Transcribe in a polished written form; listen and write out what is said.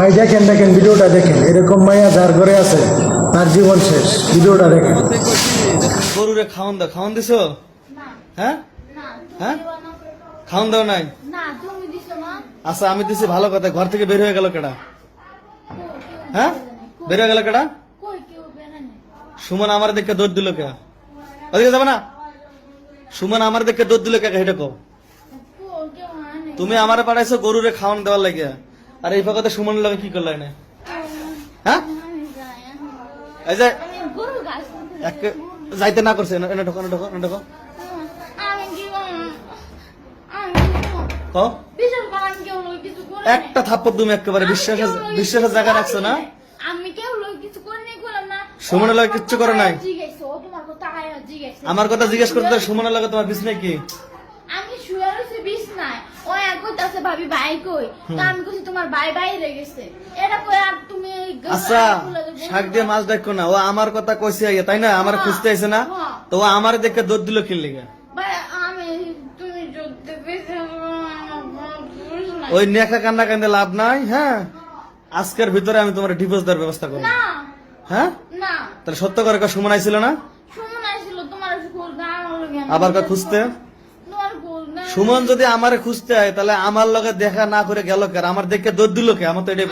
ভাই দেখেন দেখেন ভিডিওটা দেখেন, এরকম মাইয়া যার ঘরে আছে তার জীবন শেষ। ভিডিওটা দেখেন। গরুরে খাওয়ান দাও, খাওয়ান দিছো? হ্যাঁ হ্যাঁ, খাওয়ান দাও নাই? আচ্ছা আমি দিছি, ভালো কথা। ঘর থেকে বের হয়ে গেল কেডা? হ্যাঁ, বের হয়ে গেল কেডা? সুমন আমার দেখে দৌড় দিল কে? ওদিকে যাবে না। সুমন আমার দেখে দৌড় দিল কে, এটা কও। তুমি আমারে পাঠাইছো গরুরে খাওয়ান দেওয়ার লাগে, আর এই ফাঁকাতে সুমনের লাগে কি করলে না? হ্যাঁ, এই যে যাইতে না করছে, এনে ঢোকো, এনে ঢোকো, এনে ঢোকো। একটা থাপ্পড় তুমি একেবারে বিশ্বাসের জায়গা রাখছো না। সুমনের লাগে কিচ্ছু করে নাই। আমার কথা জিজ্ঞেস করতে সুমনের লাগে তোমার বিছনায় কি? আমি শুয়ে রইছি বিছনায়, ও এক কইতাছে ভাবি ভাই কই, তা আমি কইছি তোমার ভাই বাইরে গেছে। এটা কই আর তুমি আচ্ছা শাক দিয়ে মাছ দেখো না, ও আমার কথা কইছে আইয়া, তাই না? আমার খুঁজতে আইছে না, তো ও আমার দেখে দৌড় দিল কি লিগা? ভাই আমি তুমি যদি বেঁচে ওই নেখা কান্না কান্দে লাভ নাই। হ্যাঁ, আজকের ভিতরে আমি তোমার ডিভোর্স দেওয়ার ব্যবস্থা করব। না হ্যাঁ না, তাহলে সত্য করে সুমন আইছিল না? সুমন আইছিল তোমার স্কুল গান আবার খুঁজতে। তোমার গোল না। সুমন যদি আমারে খুঁজতে হয় তাহলে আমার লগে দেখা না করে গেল কে? আমার দেখে দৌড় দিল কে? আমার তো এটা